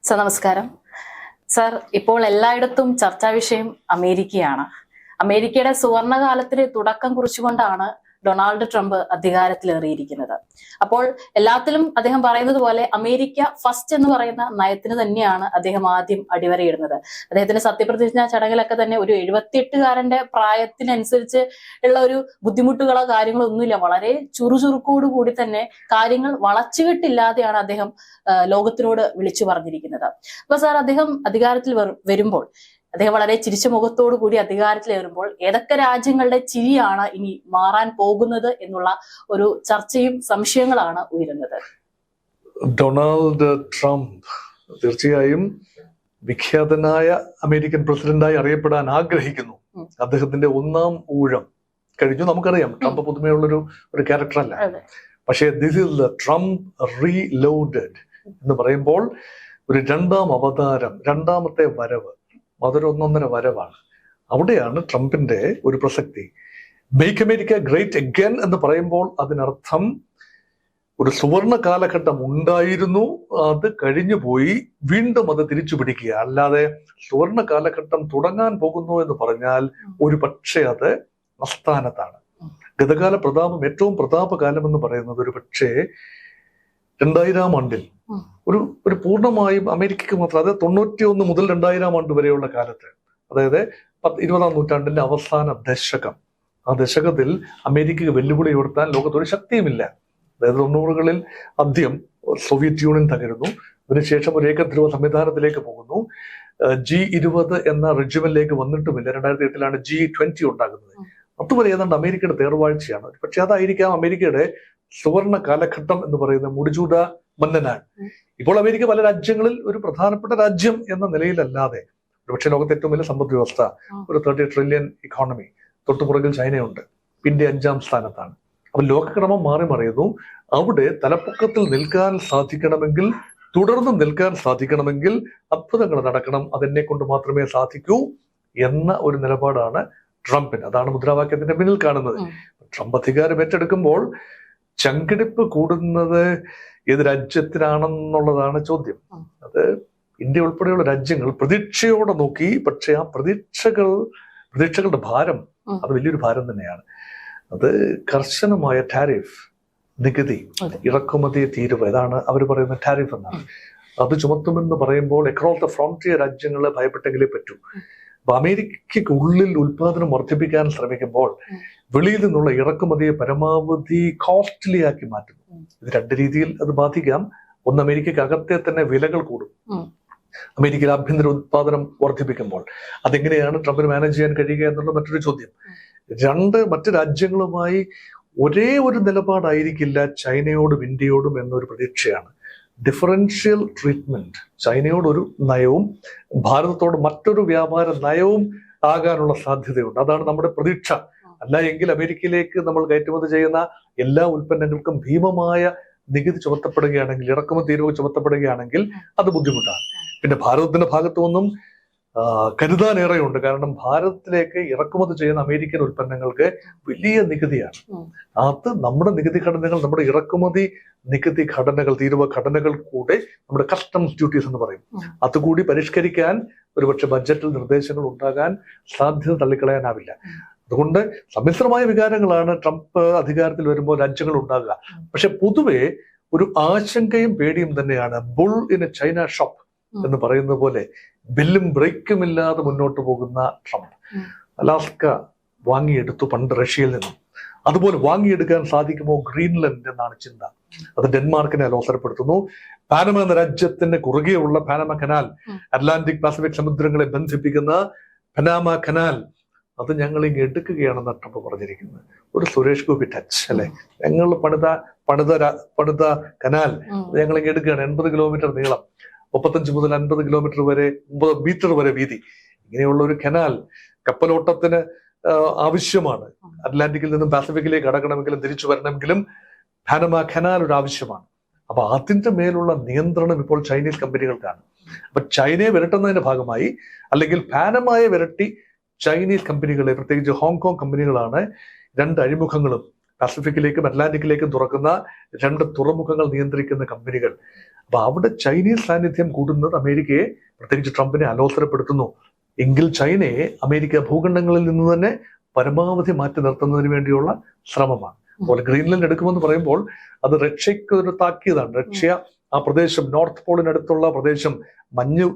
Sir നമസ്കാരം. Sir, ഇപ്പോൾ എല്ലായിടത്തും ചർച്ചാ വിഷയം അമേരിക്കയാണ്. അമേരിക്കയുടെ സുവർണകാലത്തിന് തുടക്കം കുറിച്ചുകൊണ്ടാണ് ഡൊണാൾഡ് ട്രംപ് അധികാരത്തിലേറിയിരിക്കുന്നത്. അപ്പോൾ എല്ലാത്തിലും അദ്ദേഹം പറയുന്നത് പോലെ അമേരിക്ക ഫസ്റ്റ് എന്ന് പറയുന്ന നയത്തിന് തന്നെയാണ് അദ്ദേഹം ആദ്യം അടിവരയിടുന്നത്. അദ്ദേഹത്തിന്റെ സത്യപ്രതിജ്ഞ ചടങ്ങിലൊക്കെ തന്നെ ഒരു 78-കാരന്റെ പ്രായത്തിനനുസരിച്ച് ഉള്ള ഒരു ബുദ്ധിമുട്ടുകളോ കാര്യങ്ങളോ ഒന്നുമില്ല. വളരെ ചുറുചുറുക്കോടു കൂടി തന്നെ കാര്യങ്ങൾ വളച്ചുകെട്ടില്ലാതെയാണ് അദ്ദേഹം ലോകത്തിനോട് വിളിച്ചു പറഞ്ഞിരിക്കുന്നത്. അപ്പൊ സാർ, അദ്ദേഹം അധികാരത്തിൽ വരുമ്പോൾ അദ്ദേഹം വളരെ ചിരിച്ച മുഖത്തോടു കൂടി അധികാരത്തിലേറുമ്പോൾ ഏതൊക്കെ രാജ്യങ്ങളുടെ ചിരിയാണ് ഇനി മാറാൻ പോകുന്നത് എന്നുള്ള ഒരു ചർച്ചയും സംശയങ്ങളാണ് ഉയരുന്നത്. ഡൊണാൾഡ് ട്രംപ് തീർച്ചയായും വിഖ്യാതനായ അമേരിക്കൻ പ്രസിഡന്റായി അറിയപ്പെടാൻ ആഗ്രഹിക്കുന്നു. അദ്ദേഹത്തിന്റെ ഒന്നാം ഊഴം കഴിഞ്ഞു. നമുക്കറിയാം ട്രംപ് പുതുമയുള്ളൊരു ക്യാരക്ടറല്ല. പക്ഷേ this is the Trump reloaded എന്ന് പറയുമ്പോൾ ഒരു രണ്ടാം അവതാരം, രണ്ടാമത്തെ വരവ്, അതൊരു ഒന്നൊന്നര വരവാണ്. അവിടെയാണ് ട്രംപിന്റെ ഒരു പ്രസക്തി. മേക്ക് അമേരിക്ക ഗ്രേറ്റ് അഗൈൻ എന്ന് പറയുമ്പോൾ അതിനർത്ഥം ഒരു സുവർണ കാലഘട്ടം ഉണ്ടായിരുന്നു, അത് കഴിഞ്ഞു പോയി, വീണ്ടും അത് തിരിച്ചു പിടിക്കുക. അല്ലാതെ സുവർണ കാലഘട്ടം തുടങ്ങാൻ പോകുന്നു എന്ന് പറഞ്ഞാൽ ഒരു പക്ഷേ അത് അസ്ഥാനത്താണ്. ഗതകാല പ്രതാപം, ഏറ്റവും പ്രതാപകാലം എന്ന് പറയുന്നത് ഒരു പക്ഷേ 2000 ആണ്ടിൽ ഒരു പൂർണ്ണമായും അമേരിക്കക്ക് മാത്രം, അതായത് 91 മുതൽ 2000 ആണ്ട് വരെയുള്ള കാലത്ത്, അതായത് 20-ാം നൂറ്റാണ്ടിന്റെ അവസാന ദശകം, ആ ദശകത്തിൽ അമേരിക്കക്ക് വെല്ലുവിളി ഉയർത്താൻ ലോകത്തൊരു ശക്തിയുമില്ല. അതായത് 90-കളിൽ ആദ്യം സോവിയറ്റ് യൂണിയൻ തകരുന്നു, അതിനുശേഷം ഒരു ഏകധ്രുവ സംവിധാനത്തിലേക്ക് പോകുന്നു, G20 എന്ന റെജിമിലേക്ക് വന്നിട്ടുമില്ല. 2008-ലാണ് G20 ഉണ്ടാകുന്നത്. അതുവരെ ഏതാണ്ട് അമേരിക്കയുടെ തേർവാഴ്ചയാണ്. പക്ഷെ അതായിരിക്കാം അമേരിക്കയുടെ സുവർണ കാലഘട്ടം എന്ന് പറയുന്നത്. മുടിചൂട മന്നനാണ്. ഇപ്പോൾ അമേരിക്ക പല രാജ്യങ്ങളിൽ ഒരു പ്രധാനപ്പെട്ട രാജ്യം എന്ന നിലയിലല്ലാതെ, ഒരുപക്ഷെ ലോകത്തെ ഏറ്റവും വലിയ സമ്പദ് വ്യവസ്ഥ, ഒരു 30 ട്രില്യൺ ഇക്കോണമി, തൊട്ടുപുറകിൽ ചൈനയുണ്ട്, പിന്നെ 5-ാം സ്ഥാനത്താണ്. അപ്പൊ ലോകക്രമം മാറി മറിയുന്നു. അവിടെ തലപ്പൊക്കത്തിൽ നിൽക്കാൻ സാധിക്കണമെങ്കിൽ, തുടർന്ന് നിൽക്കാൻ സാധിക്കണമെങ്കിൽ അത്ഭുതങ്ങൾ നടക്കണം, അതെന്നെ കൊണ്ട് മാത്രമേ സാധിക്കൂ എന്ന ഒരു നിലപാടാണ് ട്രംപിന്. അതാണ് മുദ്രാവാക്യത്തിന്റെ പിന്നിൽ കാണുന്നത്. ട്രംപ് അധികാരം ഏറ്റെടുക്കുമ്പോൾ ചങ്കിടിപ്പ് കൂടുന്നത് ഏത് രാജ്യത്തിനാണെന്നുള്ളതാണ് ചോദ്യം. അത് ഇന്ത്യ ഉൾപ്പെടെയുള്ള രാജ്യങ്ങൾ പ്രതീക്ഷയോടെ നോക്കി. പക്ഷെ ആ പ്രതീക്ഷകളുടെ ഭാരം അത് വലിയൊരു ഭാരം തന്നെയാണ്. അത് കർശനമായ ടാരിഫ്, നികുതി, ഇറക്കുമതി തീരുവ, ഇതാണ് അവർ പറയുന്ന ടാരിഫ് എന്നാണ്. അത് ചുമത്തുമെന്ന് പറയുമ്പോൾ അക്രോസ് ദ ഫ്രോണ്ടിയർ രാജ്യങ്ങളെ ഭയപ്പെട്ടെങ്കിലേ പറ്റൂ. അപ്പൊ അമേരിക്കയ്ക്ക് ഉള്ളിൽ ഉൽപാദനം വർദ്ധിപ്പിക്കാൻ ശ്രമിക്കുമ്പോൾ വെളിയിൽ നിന്നുള്ള ഇറക്കുമതിയെ പരമാവധി കോസ്റ്റ്ലി ആക്കി മാറ്റുന്നു. ഇത് രണ്ട് രീതിയിൽ അത് ബാധിക്കാം. ഒന്ന്, അമേരിക്കയ്ക്ക് അകത്തെ തന്നെ വിലകൾ കൂടും അമേരിക്കയിൽ ആഭ്യന്തര ഉത്പാദനം വർദ്ധിപ്പിക്കുമ്പോൾ. അതെങ്ങനെയാണ് ട്രംപിന് മാനേജ് ചെയ്യാൻ കഴിയുക എന്നുള്ള മറ്റൊരു ചോദ്യം. രണ്ട്, മറ്റ് രാജ്യങ്ങളുമായി ഒരേ ഒരു നിലപാടായിരിക്കില്ല ചൈനയോടും ഇന്ത്യയോടും എന്നൊരു പ്രതീക്ഷയാണ്. ഡിഫറൻഷ്യൽ ട്രീറ്റ്മെന്റ്, ചൈനയോട് ഒരു നയവും ഭാരതത്തോട് മറ്റൊരു വ്യാപാര നയവും ആകാനുള്ള സാധ്യതയുണ്ട്. അതാണ് നമ്മുടെ പ്രതീക്ഷ. അല്ല എങ്കിൽ അമേരിക്കയിലേക്ക് നമ്മൾ കയറ്റുമതി ചെയ്യുന്ന എല്ലാ ഉൽപ്പന്നങ്ങൾക്കും ഭീമമായ നികുതി ചുമത്തപ്പെടുകയാണെങ്കിൽ, ഇറക്കുമതി തീരുവ ചുമത്തപ്പെടുകയാണെങ്കിൽ അത് ബുദ്ധിമുട്ടാണ്. പിന്നെ ഭാരതത്തിന്റെ ഭാഗത്തു നിന്നും കരുതാനേറെയുണ്ട്. കാരണം ഭാരതത്തിലേക്ക് ഇറക്കുമതി ചെയ്യുന്ന അമേരിക്കൻ ഉൽപ്പന്നങ്ങൾക്ക് വലിയ നികുതിയാണ്. അത് നമ്മുടെ നികുതി ഘടനകൾ, നമ്മുടെ ഇറക്കുമതി നികുതി ഘടനകൾ, തീരുവ ഘടനകൾ കൂടെ നമ്മുടെ കസ്റ്റംസ് ഡ്യൂട്ടീസ് എന്ന് പറയും, അതുകൂടി പരിഷ്കരിക്കാൻ ഒരുപക്ഷെ ബഡ്ജറ്റിൽ നിർദ്ദേശങ്ങൾ ഉണ്ടാകാൻ സാധ്യത തള്ളിക്കളയാനാവില്ല. അതുകൊണ്ട് സമ്മിശ്രമായ വികാരങ്ങളാണ് ട്രംപ് അധികാരത്തിൽ വരുമ്പോൾ രാജ്യങ്ങൾ ഉണ്ടാകുക. പക്ഷെ പൊതുവെ ഒരു ആശങ്കയും പേടിയും തന്നെയാണ്. Bull in A China shop എന്ന് പറയുന്ന പോലെ ബെല്ലും ബ്രേക്കും ഇല്ലാതെ മുന്നോട്ട് പോകുന്ന ട്രംപ്. അലാസ്ക വാങ്ങിയെടുത്തു പണ്ട് റഷ്യയിൽ നിന്നും. അതുപോലെ വാങ്ങിയെടുക്കാൻ സാധിക്കുമോ ഗ്രീൻലൻഡ് എന്നാണ് ചിന്ത. അത് ഡെൻമാർക്കിനെ അവസരപ്പെടുത്തുന്നു. പാനമ എന്ന രാജ്യത്തിന് കുറുകെയുള്ള പാനമ കനാൽ, അറ്റ്ലാന്റിക് പസഫിക് സമുദ്രങ്ങളെ ബന്ധിപ്പിക്കുന്ന പനാമ കനാൽ, അത് ഞങ്ങൾ ഇങ്ങ് എടുക്കുകയാണെന്ന് ട്രംപ് പറഞ്ഞിരിക്കുന്നത്. ഒരു സുരേഷ് ഗോപി ടച്ച് അല്ലെ. ഞങ്ങൾ പണിത കനാൽ ഞങ്ങൾ ഇങ്ങ് എടുക്കുകയാണ്. 80 കിലോമീറ്റർ നീളം, 35 മുതൽ 50 കിലോമീറ്റർ വരെ, 50 മീറ്റർ വരെ വീതി. ഇങ്ങനെയുള്ള ഒരു കനാൽ കപ്പലോട്ടത്തിന് ആവശ്യമാണ്. അറ്റ്ലാന്റിക്കിൽ നിന്നും പാസഫിക്കിലേക്ക് കടക്കണമെങ്കിലും തിരിച്ചു വരണമെങ്കിലും പാനമ കനാൽ ഒരു ആവശ്യമാണ്. അപ്പൊ അതിന്റെ മേലുള്ള നിയന്ത്രണം ഇപ്പോൾ ചൈനീസ് കമ്പനികൾക്കാണ്. അപ്പൊ ചൈനയെ വിരട്ടുന്നതിന്റെ ഭാഗമായി, അല്ലെങ്കിൽ പാനമയെ വിരട്ടി ചൈനീസ് കമ്പനികളെ, പ്രത്യേകിച്ച് ഹോങ്കോങ് കമ്പനികളാണ് 2 അഴിമുഖങ്ങളും പസഫിക്കിലേക്കും അറ്റ്ലാന്റിക്കിലേക്കും തുറക്കുന്ന 2 തുറമുഖങ്ങൾ നിയന്ത്രിക്കുന്ന കമ്പനികൾ. അപ്പൊ അവിടെ ചൈനീസ് സാന്നിധ്യം കൂടുന്നത് അമേരിക്കയെ, പ്രത്യേകിച്ച് ട്രംപിനെ അലോസരപ്പെടുത്തുന്നു. എങ്കിൽ ചൈനയെ അമേരിക്ക ഭൂഖണ്ഡങ്ങളിൽ നിന്ന് തന്നെ പരമാവധി മാറ്റി നിർത്തുന്നതിന് വേണ്ടിയുള്ള ശ്രമമാണ്. അതുപോലെ ഗ്രീൻലാൻഡ് എടുക്കുമെന്ന് പറയുമ്പോൾ അത് റഷ്യക്ക് ഒരു താക്കിയതാണ്. റഷ്യ ആ പ്രദേശം, നോർത്ത് പോളിനടുത്തുള്ള പ്രദേശം മഞ്ഞ്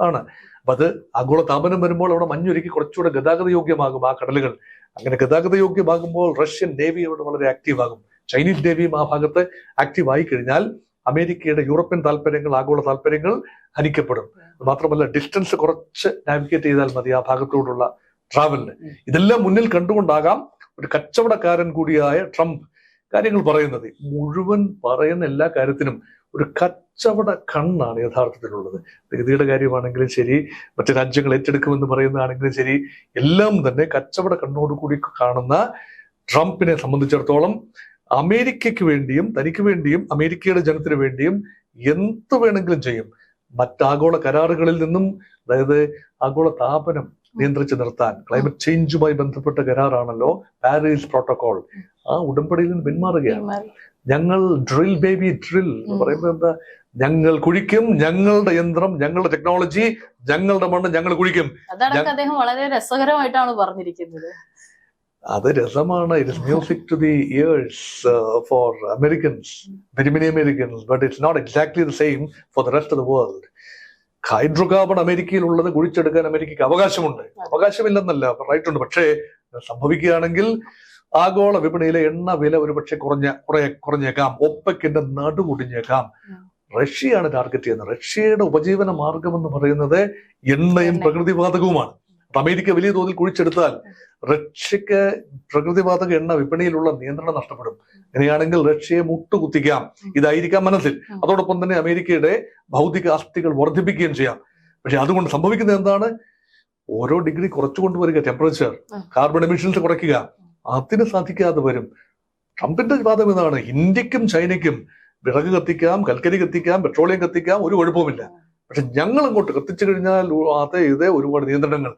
ആണ്. അപ്പൊ അത് ആഗോള താപനം വരുമ്പോൾ അവിടെ മഞ്ഞൊരുക്കി കുറച്ചുകൂടെ ഗതാഗത യോഗ്യമാകും ആ കടലുകൾ. അങ്ങനെ ഗതാഗത യോഗ്യമാകുമ്പോൾ റഷ്യൻ നേവി അവിടെ വളരെ ആക്റ്റീവ് ആകും. ചൈനീസ് നേവിയും ആ ഭാഗത്ത് ആക്റ്റീവ് ആയി കഴിഞ്ഞാൽ അമേരിക്കയുടെ യൂറോപ്യൻ താല്പര്യങ്ങൾ, ആഗോള താല്പര്യങ്ങൾ ഹനിക്കപ്പെടും. മാത്രമല്ല ഡിസ്റ്റൻസ് കുറച്ച് നാവിഗേറ്റ് ചെയ്താൽ മതി ആ ഭാഗത്തോടുള്ള ട്രാവലിന്. ഇതെല്ലാം മുന്നിൽ കണ്ടുകൊണ്ടാകാം ഒരു കച്ചവടക്കാരൻ കൂടിയായ ട്രംപ് കാര്യങ്ങൾ പറയുന്നത്. മുഴുവൻ പറയുന്ന എല്ലാ കാര്യത്തിനും ഒരു കച്ചവട കണ്ണാണ് യഥാർത്ഥത്തിലുള്ളത്. നികുതിയുടെ കാര്യമാണെങ്കിലും ശരി, മറ്റു രാജ്യങ്ങൾ ഏറ്റെടുക്കുമെന്ന് പറയുന്നതാണെങ്കിലും ശരി, എല്ലാം തന്നെ കച്ചവട കണ്ണോടുകൂടി കാണുന്ന ട്രംപിനെ സംബന്ധിച്ചിടത്തോളം അമേരിക്കയ്ക്ക് വേണ്ടിയും തനിക്ക് വേണ്ടിയും അമേരിക്കയുടെ ജനത്തിന് വേണ്ടിയും എന്ത് വേണമെങ്കിലും ചെയ്യും. മറ്റാഗോള കരാറുകളിൽ നിന്നും, അതായത് ആഗോള താപനം നിയന്ത്രിച്ചു നിർത്താൻ ക്ലൈമറ്റ് ചേഞ്ചുമായി ബന്ധപ്പെട്ട കരാറാണല്ലോ പാരീസ് പ്രോട്ടോകോൾ, ആ ഉടമ്പടിയിൽ നിന്ന് പിന്മാറുകയാണ്. ഞങ്ങൾ ഡ്രിൽ ബേബി ഡ്രിൽ എന്ന് പറയുമ്പോൾ എന്താ? ഞങ്ങൾ കുഴിക്കും, ഞങ്ങളുടെ യന്ത്രം, ഞങ്ങളുടെ ടെക്നോളജി, ഞങ്ങളുടെ മണ്ണ് ഞങ്ങൾ കുഴിക്കും. അതാണ് അദ്ദേഹം വളരെ രസകരമായിട്ടാണ് പറഞ്ഞിരിക്കുന്നത്. അത് രസമാണ്. It is music to the ears for Americans, very many Americans, but it's not exactly the same for the rest of the world. Hydrocarbon അമേരിക്കയിലുള്ളത് കുഴിച്ചെടുക്കാൻ അമേരിക്കയ്ക്ക് അവകാശമുണ്ട്. അവകാശമില്ലെന്നല്ല, റൈറ്റ് ഉണ്ട്. പക്ഷേ സംഭവിക്കുകയാണെങ്കിൽ ആഗോള വിപണിയിലെ എണ്ണ വില ഒരുപക്ഷെ കുറഞ്ഞേക്കാം, ഒപ്പക്കിന്റെ നടുകുടിഞ്ഞേക്കാം. റഷ്യയാണ് ടാർഗറ്റ് ചെയ്യുന്നത്. റഷ്യയുടെ ഉപജീവന മാർഗം എന്ന് പറയുന്നത് എണ്ണയും പ്രകൃതിവാതകവുമാണ്. അമേരിക്ക വലിയ തോതിൽ കുഴിച്ചെടുത്താൽ റഷ്യക്ക് പ്രകൃതിവാതക എണ്ണ വിപണിയിലുള്ള നിയന്ത്രണം നഷ്ടപ്പെടും. അങ്ങനെയാണെങ്കിൽ റഷ്യയെ മുട്ടുകുത്തിക്കാം. ഇതായിരിക്കാം മനസ്സിൽ. അതോടൊപ്പം തന്നെ അമേരിക്കയുടെ ഭൗതിക ആസ്തികൾ വർദ്ധിപ്പിക്കുകയും ചെയ്യാം. പക്ഷെ അതുകൊണ്ട് സംഭവിക്കുന്നത് എന്താണ്? ഓരോ ഡിഗ്രി കുറച്ചു കൊണ്ടുവരിക, ടെമ്പറേച്ചർ, കാർബൺ എമിഷൻസ് കുറയ്ക്കുക, അതിന് സാധിക്കാതെ വരും. ട്രംപിന്റെ വാദം ഇതാണ്: ഇന്ത്യക്കും ചൈനയ്ക്കും വിറക് കത്തിക്കാം, കൽക്കരി കത്തിക്കാം, പെട്രോളിയം കത്തിക്കാം, ഒരു കുഴപ്പവുമില്ല. പക്ഷെ ഞങ്ങൾ അങ്ങോട്ട് കത്തിച്ചു കഴിഞ്ഞാൽ ഇത് ഒരുപാട് നിയന്ത്രണങ്ങൾ.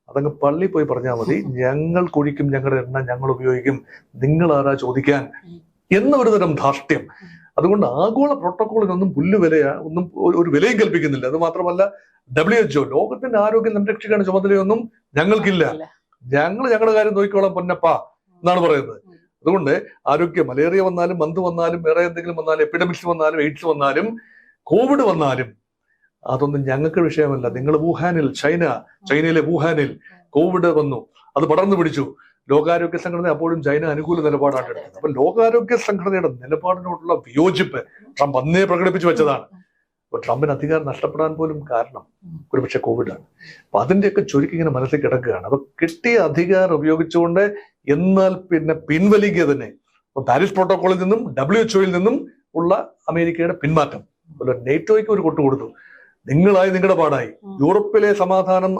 അതങ്ങ് പള്ളി പോയി പറഞ്ഞാൽ മതി, ഞങ്ങൾ കുഴിക്കും, ഞങ്ങളുടെ എണ്ണ ഞങ്ങൾ ഉപയോഗിക്കും, നിങ്ങൾ ആരാ ചോദിക്കാൻ എന്ന ഒരു തരം ധാർഷ്ട്യം. അതുകൊണ്ട് ആഗോള പ്രോട്ടോകോളിനൊന്നും ഒന്നും ഒരു വിലയും കൽപ്പിക്കുന്നില്ല. അത് മാത്രമല്ല WHO, ലോകത്തിന്റെ ആരോഗ്യം സംരക്ഷിക്കാൻ ചുമതലയൊന്നും ഞങ്ങൾക്കില്ല, ഞങ്ങൾ ഞങ്ങളുടെ കാര്യം നോക്കിക്കോളാം പൊന്നപ്പ എന്നാണ് പറയുന്നത്. അതുകൊണ്ട് ആരോഗ്യ മലേറിയ വന്നാലും, മന്ത് വന്നാലും, വേറെ എന്തെങ്കിലും വന്നാലും, എപ്പിഡമിക്സ് വന്നാലും, എയ്ഡ്സ് വന്നാലും, കോവിഡ് വന്നാലും അതൊന്നും ഞങ്ങൾക്ക് വിഷയമല്ല. നിങ്ങൾ വുഹാനിൽ, ചൈനയിലെ വുഹാനിൽ കോവിഡ് വന്നു, അത് പടർന്നു പിടിച്ചു. ലോകാരോഗ്യ സംഘടന അപ്പോഴും ചൈന അനുകൂല നിലപാടാണ് എടുത്തത്. അപ്പൊ ലോകാരോഗ്യ സംഘടനയുടെ നിലപാടിനോടുള്ള വിയോജിപ്പ് ട്രംപ് അന്നേ പ്രകടിപ്പിച്ചു വെച്ചതാണ്. അപ്പൊ ട്രംപിന് അധികാരം നഷ്ടപ്പെടാൻ പോലും കാരണം ഒരുപക്ഷെ കോവിഡാണ്. അപ്പൊ അതിന്റെയൊക്കെ ചുരുക്കി ഇങ്ങനെ മനസ്സിൽ കിടക്കുകയാണ്. അപ്പൊ കിട്ടിയ അധികാരം ഉപയോഗിച്ചുകൊണ്ട് എന്നാൽ പിന്നെ പിൻവലിക്കുക തന്നെ. അപ്പൊ പാരീസ് പ്രോട്ടോകോളിൽ നിന്നും WHO നിന്നും ഉള്ള അമേരിക്കയുടെ പിന്മാറ്റം, അതുപോലെ നേറ്റോയ്ക്ക് ഒരു കൊട്ടുകൊടുത്തു. നിങ്ങളായി നിങ്ങളുടെ പാടായി. യൂറോപ്പിലെ സമാധാനം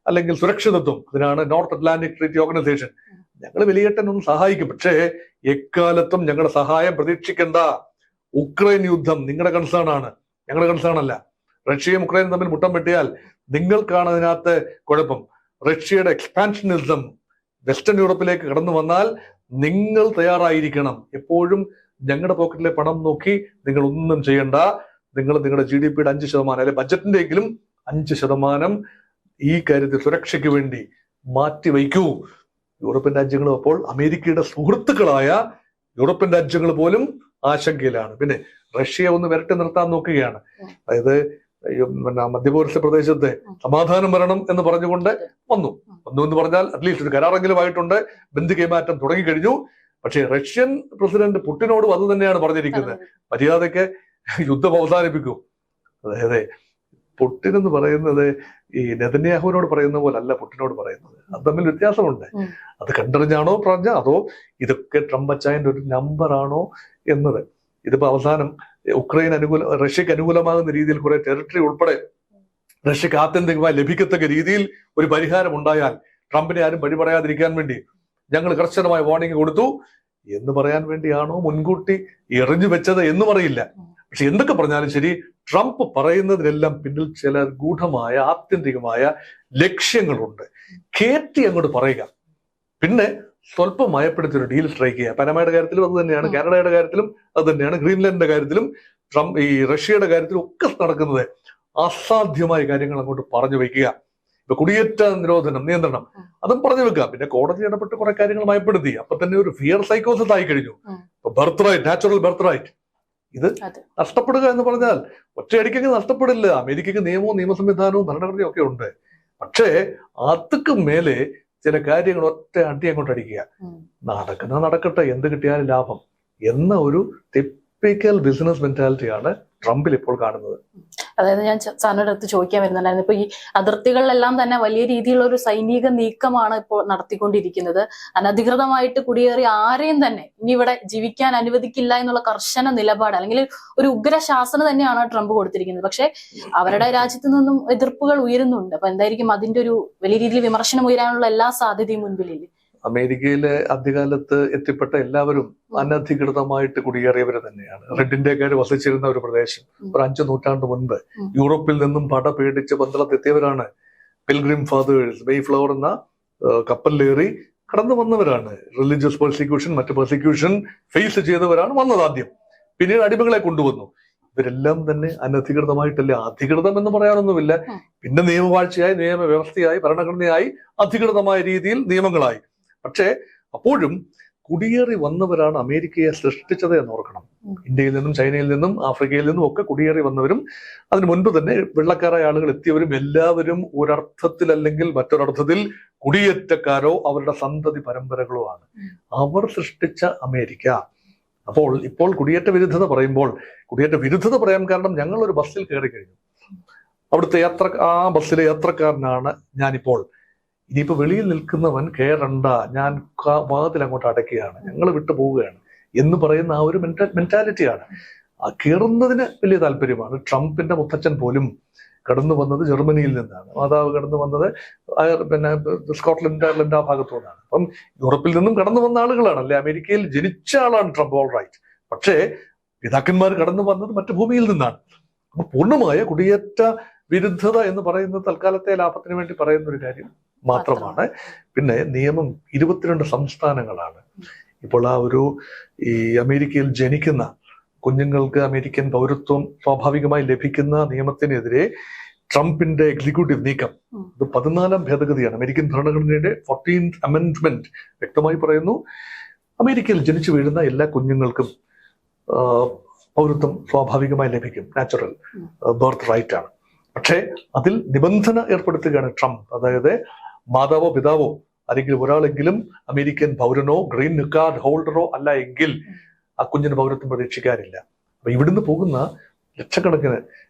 അല്ലെങ്കിൽ സുരക്ഷിതത്വം, അതിനാണ് നോർത്ത് അറ്റ്ലാന്റിക് ട്രീറ്റി ഓർഗനൈസേഷൻ. ഞങ്ങൾ വിലയേട്ടനൊന്നും സഹായിക്കും, പക്ഷേ എക്കാലത്തും ഞങ്ങളുടെ സഹായം പ്രതീക്ഷിക്കേണ്ട. ഉക്രൈൻ യുദ്ധം നിങ്ങളുടെ കൺസേൺ ആണ്, ഞങ്ങളുടെ കൺസേൺ അല്ല. റഷ്യയും ഉക്രൈനും തമ്മിൽ മുട്ടം വെട്ടിയാൽ നിങ്ങൾക്കാണ് അതിനകത്ത് കുഴപ്പം. റഷ്യയുടെ എക്സ്പാൻഷനിസം വെസ്റ്റേൺ യൂറോപ്പിലേക്ക് കടന്നു വന്നാൽ നിങ്ങൾ തയ്യാറായിരിക്കണം. എപ്പോഴും ഞങ്ങളുടെ പോക്കറ്റിലെ പണം നോക്കി നിങ്ങൾ ഒന്നും ചെയ്യണ്ട. നിങ്ങൾ നിങ്ങളുടെ GDP-യുടെ 5%, അല്ലെങ്കിൽ ബജറ്റിന്റെ എങ്കിലും 5% ഈ കാര്യത്തിൽ സുരക്ഷയ്ക്ക് വേണ്ടി മാറ്റിവയ്ക്കൂ. യൂറോപ്യൻ രാജ്യങ്ങളും അപ്പോൾ അമേരിക്കയുടെ സുഹൃത്തുക്കളായ യൂറോപ്യൻ രാജ്യങ്ങൾ പോലും ആശങ്കയിലാണ്. പിന്നെ റഷ്യ ഒന്ന് വിരട്ടി നിർത്താൻ നോക്കുകയാണ്. അതായത് മധ്യപൗരസ്ത്യ പ്രദേശത്ത് സമാധാനം വരണം എന്ന് പറഞ്ഞുകൊണ്ട് വന്നു എന്ന് പറഞ്ഞാൽ അറ്റ്ലീസ്റ്റ് ഒരു കരാറെങ്കിലും ആയിട്ടുണ്ട്, ബന്ധു കൈമാറ്റം തുടങ്ങിക്കഴിഞ്ഞു. പക്ഷേ റഷ്യൻ പ്രസിഡന്റ് പുടിനോടും അത് തന്നെയാണ് പറഞ്ഞിരിക്കുന്നത്, മര്യാദയ്ക്ക് യുദ്ധം അവസാനിപ്പിക്കൂ. അതായത് പുടിൻ എന്ന് പറയുന്നത് ഈ നെതന്യാഹുവിനോട് പറയുന്ന പോലെ അല്ല പുടിനോട് പറയുന്നത്. അത് തമ്മിൽ വ്യത്യാസമുണ്ട്. അത് കണ്ടറിഞ്ഞാണോ പറഞ്ഞ, അതോ ഇതൊക്കെ ട്രംപ് അച്ചായന്റെ ഒരു നമ്പറാണോ എന്നത്. ഇതിപ്പോ അവസാനം റഷ്യക്ക് അനുകൂലമാകുന്ന രീതിയിൽ കുറെ ടെറിട്ടറി ഉൾപ്പെടെ റഷ്യക്ക് ആത്യന്തികമായി ലഭിക്കത്തക്ക രീതിയിൽ ഒരു പരിഹാരം ഉണ്ടായാൽ ട്രംപിനെ ആരും വഴി പറയാതിരിക്കാൻ വേണ്ടി ഞങ്ങൾ കർശനമായ വാർണിംഗ് കൊടുത്തു എന്ന് പറയാൻ വേണ്ടിയാണോ മുൻകൂട്ടി എറിഞ്ഞു വെച്ചത് എന്നും അറിയില്ല. പക്ഷെ എന്തൊക്കെ പറഞ്ഞാലും ശരി, ട്രംപ് പറയുന്നതിനെല്ലാം പിന്നിൽ ചില ഗൂഢമായ ആത്യന്തികമായ ലക്ഷ്യങ്ങളുണ്ട്. കേറ്റി അങ്ങോട്ട് പറയുക, പിന്നെ സ്വല്പം മയപ്പെടുത്തി ഒരു ഡീൽ സ്ട്രൈക്ക് ചെയ്യുക. പനമയുടെ കാര്യത്തിലും അത് തന്നെയാണ്, കാനഡയുടെ കാര്യത്തിലും അത് തന്നെയാണ്, ഗ്രീൻലാൻഡിന്റെ കാര്യത്തിലും ഈ റഷ്യയുടെ കാര്യത്തിലും ഒക്കെ നടക്കുന്നത് അസാധ്യമായ കാര്യങ്ങൾ അങ്ങോട്ട് പറഞ്ഞു വെക്കുക. ഇപ്പൊ കുടിയേറ്റ നിരോധനം, അതും പറഞ്ഞു വെക്കുക. പിന്നെ കോടതി ഇടപെട്ട് കുറെ കാര്യങ്ങൾ മയപ്പെടുത്തി. അപ്പൊ തന്നെ ഒരു ഫിയർ സൈക്കോസിസ് ആയി കഴിഞ്ഞു. Birth right, natural birth right, ഇത് നഷ്ടപ്പെടുക എന്ന് പറഞ്ഞാൽ ഒറ്റയടിക്കൊക്കെ നഷ്ടപ്പെടില്ല. അമേരിക്കയ്ക്ക് നിയമവും നിയമ സംവിധാനവും ഭരണഘടനയും ഒക്കെ ഉണ്ട്. പക്ഷേ അതൊക്കെ മേലെ ചില കാര്യങ്ങൾ ഒറ്റ അടി അങ്ങോട്ട് അടിക്കുക. നടക്കട്ടെ, എന്ത് കിട്ടിയാലും ലാഭം എന്ന ഒരു ടിപ്പിക്കൽ ബിസിനസ് മെന്റാലിറ്റിയാണ് ട്രംപിൽ ഇപ്പോൾ കാണുന്നത്. അതായത് ഞാൻ സാറിന്റെ അടുത്ത് ചോദിക്കാൻ വരുന്നുണ്ടായിരുന്നു, ഇപ്പൊ ഈ അതിർത്തികളിലെല്ലാം തന്നെ വലിയ രീതിയിലുള്ള ഒരു സൈനിക നീക്കമാണ് ഇപ്പോൾ നടത്തിക്കൊണ്ടിരിക്കുന്നത്. അനധികൃതമായിട്ട് കുടിയേറി ആരെയും തന്നെ ഇനി ഇവിടെ ജീവിക്കാൻ അനുവദിക്കില്ല എന്നുള്ള കർശന നിലപാട്, അല്ലെങ്കിൽ ഒരു ഉഗ്ര ശാസന തന്നെയാണ് ട്രംപ് കൊടുത്തിരിക്കുന്നത്. പക്ഷെ അവരുടെ രാജ്യത്ത് നിന്നും എതിർപ്പുകൾ ഉയരുന്നുണ്ട്. അപ്പൊ എന്തായിരിക്കും അതിന്റെ ഒരു വലിയ രീതിയിൽ വിമർശനം ഉയരാനുള്ള എല്ലാ സാധ്യതയും മുൻപിലില്ല? അമേരിക്കയിലെ ആദ്യകാലത്ത് എത്തിപ്പെട്ട എല്ലാവരും അനധികൃതമായിട്ട് കുടിയേറിയവർ തന്നെയാണ്. റെഡ് ഇന്ത്യക്കാർ വസിച്ചിരുന്ന ഒരു പ്രദേശം. ഒരു 5 നൂറ്റാണ്ട് മുൻപ് യൂറോപ്പിൽ നിന്നും പട പേടിച്ച് പന്തളത്തെത്തിയവരാണ്. പിൽഗ്രിം ഫാദേഴ്സ്, മെയ്ഫ്ലവർ എന്ന കപ്പലിലേറി കടന്നു വന്നവരാണ്. റിലീജിയസ് പെർസിക്യൂഷൻ, മറ്റ് പെർസിക്യൂഷൻ ഫേസ് ചെയ്തവരാണ് വന്നത് ആദ്യം. പിന്നീട് അടിമകളെ കൊണ്ടുവന്നു. ഇവരെല്ലാം തന്നെ അനധികൃതമായിട്ടല്ല, അധികൃതം എന്ന് പറയാനൊന്നുമില്ല. പിന്നെ നിയമവാഴ്ചയായി, നിയമവ്യവസ്ഥയായി, ഭരണഘടനയായി, അധികൃതമായ രീതിയിൽ നിയമങ്ങളായി. പക്ഷേ അപ്പോഴും കുടിയേറി വന്നവരാണ് അമേരിക്കയെ സൃഷ്ടിച്ചത് എന്ന് ഓർക്കണം. ഇന്ത്യയിൽ നിന്നും ചൈനയിൽ നിന്നും ആഫ്രിക്കയിൽ നിന്നും ഒക്കെ കുടിയേറി വന്നവരും അതിനു മുൻപ് തന്നെ വെള്ളക്കാരായ ആളുകൾ എത്തിയവരും എല്ലാവരും ഒരർത്ഥത്തിൽ അല്ലെങ്കിൽ മറ്റൊരർത്ഥത്തിൽ കുടിയേറ്റക്കാരോ അവരുടെ സന്തതി പരമ്പരകളോ ആണ്. അവർ സൃഷ്ടിച്ച അമേരിക്ക. അപ്പോൾ ഇപ്പോൾ കുടിയേറ്റ വിരുദ്ധത പറയാൻ കാരണം ഞങ്ങൾ ഒരു ബസ്സിൽ കയറി കഴിഞ്ഞു. അവിടുത്തെ ആ ബസ്സിലെ യാത്രക്കാരനാണ് ഞാനിപ്പോൾ. ഇനിയിപ്പോ വെളിയിൽ നിൽക്കുന്നവൻ കയറണ്ട, ഞാൻ വാതിൽ അങ്ങോട്ട് അടയ്ക്കുകയാണ്, ഞങ്ങൾ വിട്ടു പോവുകയാണ് എന്ന് പറയുന്ന ആ ഒരു മെന്റാലിറ്റിയാണ്. കയറുന്നതിന് വലിയ താല്പര്യമാണ്. ട്രംപിന്റെ മുത്തച്ഛൻ പോലും കടന്നു വന്നത് ജർമ്മനിയിൽ നിന്നാണ്. മാതാവ് കടന്നു വന്നത് പിന്നെ സ്കോട്ട്ലൻഡ്, അയർലൻഡ് ആ ഭാഗത്തു നിന്നാണ്. അപ്പം യൂറോപ്പിൽ നിന്നും കടന്നു വന്ന ആളുകളാണ്, അല്ലെ അമേരിക്കയിൽ ജനിച്ച ആളാണ് ട്രംപ്, ഓൾ റൈറ്റ്. പക്ഷേ പിതാക്കന്മാർ കടന്നു വന്നത് മറ്റു ഭൂമിയിൽ നിന്നാണ്. അപ്പൊ പൂർണ്ണമായ കുടിയേറ്റ വിരുദ്ധത എന്ന് പറയുന്നത് തൽക്കാലത്തെ ലാഭത്തിന് വേണ്ടി പറയുന്ന ഒരു കാര്യം മാത്രമാണ്. പിന്നെ നിയമം 22 സംസ്ഥാനങ്ങളാണ് ഇപ്പോൾ ഈ അമേരിക്കയിൽ ജനിക്കുന്ന കുഞ്ഞുങ്ങൾക്ക് അമേരിക്കൻ പൗരത്വം സ്വാഭാവികമായി ലഭിക്കുന്ന നിയമത്തിനെതിരെ ട്രംപിന്റെ എക്സിക്യൂട്ടീവ് നീക്കം, ഇത് 14ാം ഭേദഗതിയാണ്. അമേരിക്കൻ ഭരണഘടനയുടെ 14th അമെൻഡ്മെന്റ് വ്യക്തമായി പറയുന്നു, അമേരിക്കയിൽ ജനിച്ചു വീഴുന്ന എല്ലാ കുഞ്ഞുങ്ങൾക്കും പൗരത്വം സ്വാഭാവികമായി ലഭിക്കും. നാച്ചുറൽ ബർത്ത് റൈറ്റ് ആണ്. പക്ഷേ അതിൽ നിബന്ധന ഏർപ്പെടുത്തുകയാണ് ട്രംപ്. അതായത് മാതാവോ പിതാവോ ആരെങ്കിലും ഒരാളെങ്കിലും അമേരിക്കൻ പൗരനോ ഗ്രീൻ കാർഡ് ഹോൾഡറോ അല്ല എങ്കിൽ ആ കുഞ്ഞിന് പൗരത്വം പ്രതീക്ഷിക്കാനില്ല. അപ്പൊ ഇവിടുന്ന് പോകുന്ന ലക്ഷക്കണക്കിന്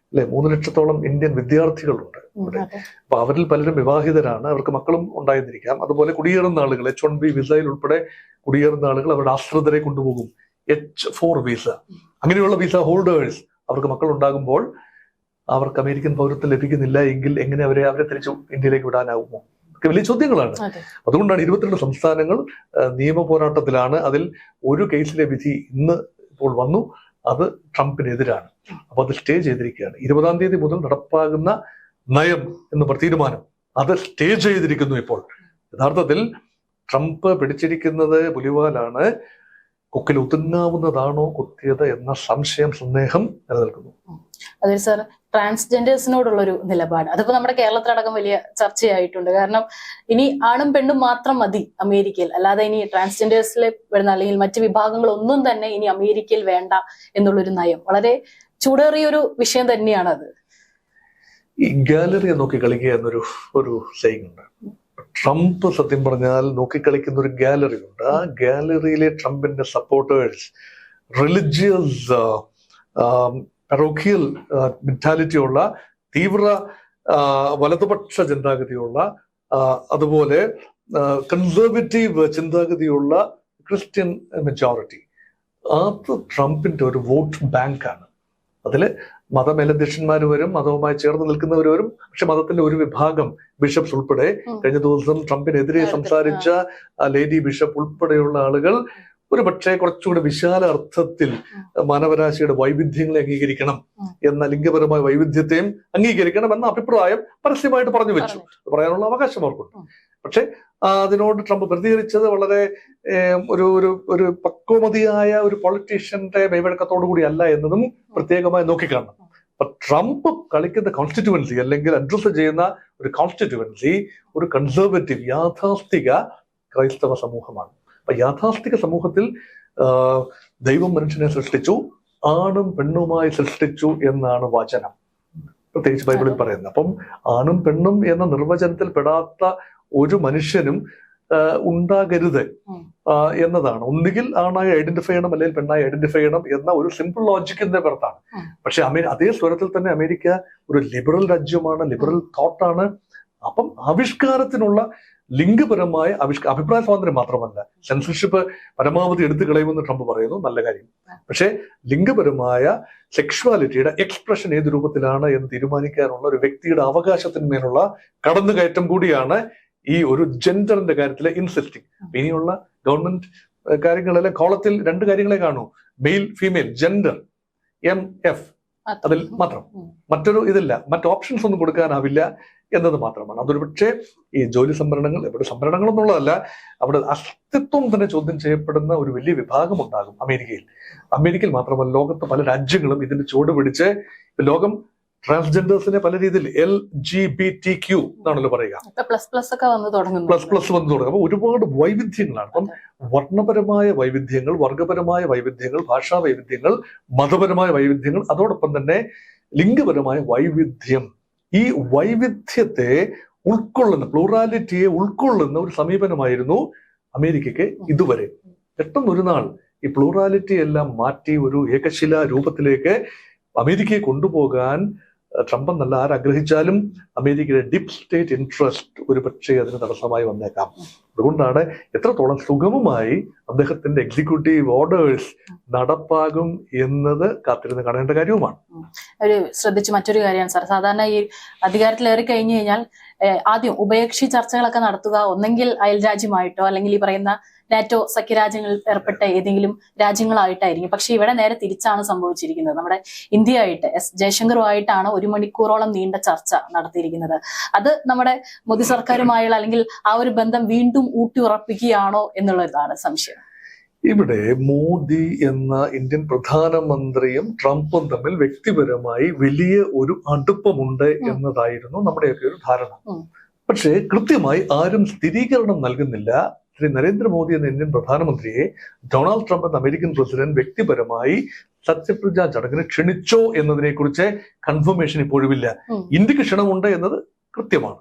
3 ലക്ഷത്തോളം ഇന്ത്യൻ വിദ്യാർത്ഥികളുണ്ട് ഇവിടെ. അപ്പൊ അവരിൽ പലരും വിവാഹിതരാണ്, അവർക്ക് മക്കളും ഉണ്ടായിരുന്നിരിക്കാം. അതുപോലെ കുടിയേറുന്ന ആളുകൾ, H-1B വിസയിൽ ഉൾപ്പെടെ കുടിയേറുന്ന ആളുകൾ അവരുടെ ആശ്രിതരെ കൊണ്ടുപോകും. H-4 വിസ, അങ്ങനെയുള്ള വിസ ഹോൾഡേഴ്സ്, അവർക്ക് മക്കൾ ഉണ്ടാകുമ്പോൾ അവർക്ക് അമേരിക്കൻ പൗരത്വം ലഭിക്കുന്നില്ല എങ്കിൽ എങ്ങനെ അവരെ തിരിച്ചു ഇന്ത്യയിലേക്ക് വിടാനാവുമോ? ഒക്കെ വലിയ ചോദ്യങ്ങളാണ്. അതുകൊണ്ടാണ് 22 സംസ്ഥാനങ്ങൾ നിയമ പോരാട്ടത്തിലാണ്. അതിൽ ഒരു കേസിലെ വിധി ഇന്ന് ഇപ്പോൾ വന്നു, അത് ട്രംപിനെതിരാണ്. അപ്പൊ അത് സ്റ്റേ ചെയ്തിരിക്കുകയാണ്. 20-ാം തീയതി മുതൽ നടപ്പാകുന്ന നയം എന്ന് തീരുമാനം അത് സ്റ്റേ ചെയ്തിരിക്കുന്നു. ഇപ്പോൾ യഥാർത്ഥത്തിൽ ട്രംപ് പിടിച്ചിരിക്കുന്നത് പുലിവാലാണ്. കൊക്കിൽ ഒതുങ്ങാവുന്നതാണോ കുത്തിയത് എന്ന സന്ദേഹം നിലനിൽക്കുന്നു. അതെ സാർ, ട്രാൻസ്ജെൻഡേഴ്സിനോടുള്ളൊരു നിലപാട് അതിപ്പോ നമ്മുടെ കേരളത്തിലടക്കം വലിയ ചർച്ചയായിട്ടുണ്ട്. കാരണം ഇനി ആണും പെണ്ണും മാത്രം മതി അമേരിക്കയിൽ, അല്ലാതെ ഇനി ട്രാൻസ്ജെൻഡേഴ്സിലെ വരുന്ന അല്ലെങ്കിൽ മറ്റ് വിഭാഗങ്ങളൊന്നും തന്നെ ഇനി അമേരിക്കയിൽ വേണ്ട എന്നുള്ളൊരു നയം വളരെ ചൂടേറിയൊരു വിഷയം തന്നെയാണ് അത്. ഈ ഗാലറിയെ നോക്കി കളിക്കുക എന്നൊരു സെയിങ് ഉണ്ട്. ട്രംപ് സത്യം പറഞ്ഞാൽ നോക്കിക്കളിക്കുന്ന ഒരു ഗാലറി ഉണ്ട്. ആ ഗാലറിയിലെ ട്രംപിന്റെ സപ്പോർട്ടേഴ്സ് റിലിജിയസ് പരോക്കിയൽ മെന്റാലിറ്റിയുള്ള, തീവ്ര വലതുപക്ഷ ചിന്താഗതിയുള്ള, അതുപോലെ കൺസർവേറ്റീവ് ചിന്താഗതിയുള്ള ക്രിസ്ത്യൻ മെജോറിറ്റി. അത് ട്രംപിന്റെ ഒരു വോട്ട് ബാങ്കാണ്. അതില് മതമേലധ്യക്ഷന്മാർ വരും, മതവുമായി ചേർന്ന് നിൽക്കുന്നവർ വരും. പക്ഷെ മതത്തിന്റെ ഒരു വിഭാഗം ബിഷപ്സ് ഉൾപ്പെടെ, കഴിഞ്ഞ ദിവസം ട്രംപിനെതിരെ സംസാരിച്ച ലേഡി ബിഷപ്പ് ഉൾപ്പെടെയുള്ള ആളുകൾ ഒരു പക്ഷേ കുറച്ചുകൂടി വിശാല അർത്ഥത്തിൽ മാനവരാശിയുടെ വൈവിധ്യങ്ങളെ അംഗീകരിക്കണം എന്ന ലിംഗപരമായ വൈവിധ്യത്തെയും അംഗീകരിക്കണം എന്ന അഭിപ്രായം പരസ്യമായിട്ട് പറഞ്ഞു വെച്ചു. പറയാനുള്ള അവകാശം അവർക്കുണ്ട്. പക്ഷെ അതിനോട് ട്രംപ് പ്രതികരിച്ചത് വളരെ ഒരു ഒരു ഒരു പക്വമതിയായ ഒരു പൊളിറ്റീഷ്യന്റെ മെയ്വഴക്കത്തോടു കൂടി അല്ല എന്നതും പ്രത്യേകമായി നോക്കിക്കാണണം. അപ്പൊ ട്രംപ് കളിക്കുന്ന കോൺസ്റ്റിറ്റ്യുവൻസി അല്ലെങ്കിൽ അഡ്രസ് ചെയ്യുന്ന ഒരു കോൺസ്റ്റിറ്റ്യുവൻസി ഒരു കൺസർവേറ്റീവ് യാഥാസ്ഥിക ക്രൈസ്തവ സമൂഹമാണ്. അപ്പൊ യാഥാസ്ഥിക സമൂഹത്തിൽ ദൈവം മനുഷ്യനെ സൃഷ്ടിച്ചു, ആണും പെണ്ണുമായി സൃഷ്ടിച്ചു എന്നാണ് വചനം, പ്രത്യേകിച്ച് ബൈബിളിൽ പറയുന്നത്. അപ്പം ആണും പെണ്ണും എന്ന നിർവചനത്തിൽ പെടാത്ത ഒരു മനുഷ്യനും ഉണ്ടാകരുത് എന്നതാണ്. ഒന്നുകിൽ ആണായി ഐഡന്റിഫൈ ചെയ്യണം അല്ലെങ്കിൽ പെണ്ണായി ഐഡന്റിഫൈ ചെയ്യണം എന്ന ഒരു സിമ്പിൾ ലോജിക്കിന്റെ പുറത്താണ്. പക്ഷെ അതേ സ്വരത്തിൽ തന്നെ അമേരിക്ക ഒരു ലിബറൽ രാജ്യമാണ്, ലിബറൽ തോട്ടാണ്. അപ്പം ആവിഷ്കാരത്തിനുള്ള ലിംഗപരമായ അഭിപ്രായ സ്വാതന്ത്ര്യം മാത്രമല്ല, സെൻസർഷിപ്പ് പരമാവധി എടുത്തു കളയുമെന്ന് ട്രംപ് പറയുന്നു, നല്ല കാര്യം. പക്ഷെ ലിംഗപരമായ സെക്ഷുവാലിറ്റിയുടെ എക്സ്പ്രഷൻ ഏത് രൂപത്തിലാണ് എന്ന് തീരുമാനിക്കാനുള്ള ഒരു വ്യക്തിയുടെ അവകാശത്തിന്മേലുള്ള കടന്നുകയറ്റം കൂടിയാണ് ഈ ഒരു ജെൻഡറിന്റെ കാര്യത്തിലെ ഇൻസിസ്റ്റിംഗ്. ഇനിയുള്ള ഗവൺമെന്റ് കാര്യങ്ങളിലെ കോളത്തിൽ രണ്ട് കാര്യങ്ങളെ കാണൂ, മെയിൽ ഫീമെയിൽ ജെൻഡർ MF, അതിൽ മാത്രം, മറ്റൊരു ഇതില്ല, മറ്റ് ഓപ്ഷൻസ് ഒന്നും കൊടുക്കാനാവില്ല എന്നത് മാത്രമാണ്. അതൊരു പക്ഷേ ഈ ജോലി സംവരണങ്ങൾ, എവിടെ സംവരണങ്ങൾ എന്നുള്ളതല്ല, അവിടെ അസ്തിത്വം തന്നെ ചോദ്യം ചെയ്യപ്പെടുന്ന ഒരു വലിയ വിഭാഗം ഉണ്ടാകും അമേരിക്കയിൽ മാത്രമല്ല ലോകത്ത് പല രാജ്യങ്ങളും ഇതിന്റെ ചുവട് പിടിച്ച് ലോകം ട്രാൻസ്ജെൻഡേഴ്സിനെ പല രീതിയിൽ LGBTQ എന്നാണല്ലോ പറയുക, പ്ലസ് വന്നു തുടങ്ങും. അപ്പൊ ഒരുപാട് വൈവിധ്യങ്ങളാണ്. അപ്പം വർണ്ണപരമായ വൈവിധ്യങ്ങൾ, വർഗപരമായ വൈവിധ്യങ്ങൾ, ഭാഷാ വൈവിധ്യങ്ങൾ, മതപരമായ വൈവിധ്യങ്ങൾ, അതോടൊപ്പം തന്നെ ലിംഗപരമായ വൈവിധ്യം. ഈ വൈവിധ്യത്തെ ഉൾക്കൊള്ളുന്ന, പ്ലൂറാലിറ്റിയെ ഉൾക്കൊള്ളുന്ന ഒരു സമീപനമായിരുന്നു അമേരിക്കയ്ക്ക് ഇതുവരെ. പെട്ടെന്നൊരു നാൾ ഈ പ്ലൂറാലിറ്റി എല്ലാം മാറ്റി ഒരു ഏകശിലാ രൂപത്തിലേക്ക് അമേരിക്കയെ കൊണ്ടുപോകാൻ ട്രംപ് എന്നല്ല ആരാഗ്രഹിച്ചാലും അമേരിക്കയുടെ ഡീപ് സ്റ്റേറ്റ് ഇൻട്രസ്റ്റ് ഒരു പക്ഷേ അതിന് തടസ്സമായി വന്നേക്കാം. അതുകൊണ്ടാണ് എത്രത്തോളം സുഗമമായി അദ്ദേഹത്തിന്റെ എക്സിക്യൂട്ടീവ് ഓർഡേഴ്സ് നടപ്പാകും എന്നത് കാത്തിരുന്ന് കാണേണ്ട കാര്യവുമാണ്. ഒരു ശ്രദ്ധിച്ച് മറ്റൊരു കാര്യമാണ് സാർ, സാധാരണ ഈ അധികാരത്തിലേറി കഴിഞ്ഞു കഴിഞ്ഞാൽ ആദ്യം ഉഭയകക്ഷി ചർച്ചകളൊക്കെ നടത്തുക ഒന്നെങ്കിൽ അയൽരാജ്യമായിട്ടോ അല്ലെങ്കിൽ ഈ പറയുന്ന നാറ്റോ സഖ്യരാജ്യങ്ങളിൽ ഏർപ്പെട്ട ഏതെങ്കിലും രാജ്യങ്ങളായിട്ടായിരിക്കും. പക്ഷെ ഇവിടെ നേരെ തിരിച്ചാണ് സംഭവിച്ചിരിക്കുന്നത്. നമ്മുടെ ഇന്ത്യയായിട്ട് ജയശങ്കറുമായിട്ടാണ് 1 മണിക്കൂറോളം നീണ്ട ചർച്ച നടത്തിയിരിക്കുന്നത്. അത് നമ്മുടെ മോദി സർക്കാരുമായുള്ള അല്ലെങ്കിൽ ആ ഒരു ബന്ധം വീണ്ടും ഊട്ടി ഉറപ്പിക്കുകയാണോ എന്നുള്ളതാണ് സംശയം. ഇവിടെ മോദി എന്ന ഇന്ത്യൻ പ്രധാനമന്ത്രിയും ട്രംപും തമ്മിൽ വ്യക്തിപരമായി വലിയ ഒരു അടുപ്പമുണ്ട് എന്നതായിരുന്നു നമ്മുടെയൊക്കെ ഒരു ധാരണ. പക്ഷേ കൃത്യമായി ആരും സ്ഥിരീകരണം നൽകുന്നില്ല. ശ്രീ നരേന്ദ്രമോദി എന്ന ഇന്ത്യൻ പ്രധാനമന്ത്രിയെ ഡൊണാൾഡ് ട്രംപ് എന്ന അമേരിക്കൻ പ്രസിഡന്റ് വ്യക്തിപരമായി സത്യപ്രതിജ്ഞാ ചടങ്ങിന് ക്ഷണിച്ചോ എന്നതിനെ കുറിച്ച് കൺഫർമേഷൻ ഇപ്പോഴുമില്ല. ഇന്ത്യക്ക് ക്ഷണമുണ്ട് എന്നത് കൃത്യമാണ്.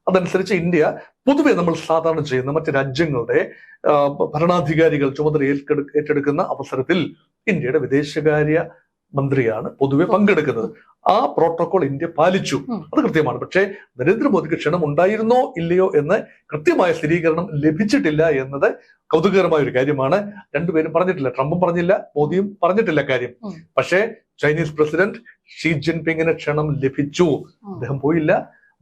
അതനുസരിച്ച് ഇന്ത്യ പൊതുവെ നമ്മൾ സാധാരണ ചെയ്യുന്ന മറ്റ് രാജ്യങ്ങളുടെ ഭരണാധികാരികൾ ചുമതല ഏറ്റെടുക്കുന്ന അവസരത്തിൽ ഇന്ത്യയുടെ വിദേശകാര്യ മന്ത്രിയാണ് പൊതുവെ പങ്കെടുക്കുന്നത്. ആ പ്രോട്ടോകോൾ ഇന്ത്യ പാലിച്ചു, അത് കൃത്യമാണ്. പക്ഷേ നരേന്ദ്രമോദിക്ക് ക്ഷണം ഉണ്ടായിരുന്നോ ഇല്ലയോ എന്ന് കൃത്യമായ സ്ഥിരീകരണം ലഭിച്ചിട്ടില്ല എന്നത് കൗതുകകരമായ ഒരു കാര്യമാണ്. രണ്ടുപേരും പറഞ്ഞിട്ടില്ല, ട്രംപും പറഞ്ഞില്ല, മോദിയും പറഞ്ഞിട്ടില്ല കാര്യം. പക്ഷേ ചൈനീസ് പ്രസിഡന്റ് ഷീ ജിൻപിങ്ങിന് ക്ഷണം ലഭിച്ചു, അദ്ദേഹം പോയില്ല,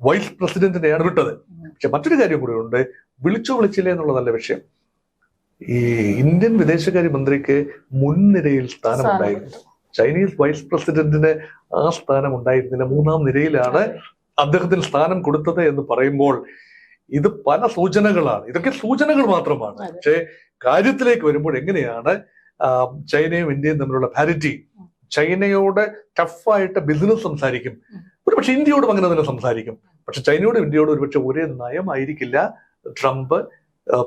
വൈസ് പ്രസിഡന്റിനെയാണ് വിട്ടത്. പക്ഷെ മറ്റൊരു കാര്യം കൂടി ഉണ്ട്, വിളിച്ചില്ല എന്നുള്ളതല്ല വിഷയം. ഈ ഇന്ത്യൻ വിദേശകാര്യ മന്ത്രിക്ക് മുൻനിരയിൽ സ്ഥാനമുണ്ടായിരുന്നു, ചൈനീസ് വൈസ് പ്രസിഡന്റിന് ആ സ്ഥാനം ഉണ്ടായിരുന്നില്ല, 3ാം നിരയിലാണ് അദ്ദേഹത്തിന് സ്ഥാനം കൊടുത്തത് എന്ന് പറയുമ്പോൾ ഇത് പല സൂചനകളാണ്. ഇതൊക്കെ സൂചനകൾ മാത്രമാണ്. പക്ഷേ കാര്യത്തിലേക്ക് വരുമ്പോൾ എങ്ങനെയാണ് ചൈനയും ഇന്ത്യയും തമ്മിലുള്ള പാരിറ്റി? ചൈനയോട് ടഫായിട്ട് ബിസിനസ് സംസാരിക്കും, ഒരുപക്ഷെ ഇന്ത്യയോടും അങ്ങനെ തന്നെ സംസാരിക്കും. പക്ഷെ ചൈനയോടും ഇന്ത്യയോടും ഒരുപക്ഷെ ഒരേ നയമായിരിക്കില്ല ട്രംപ്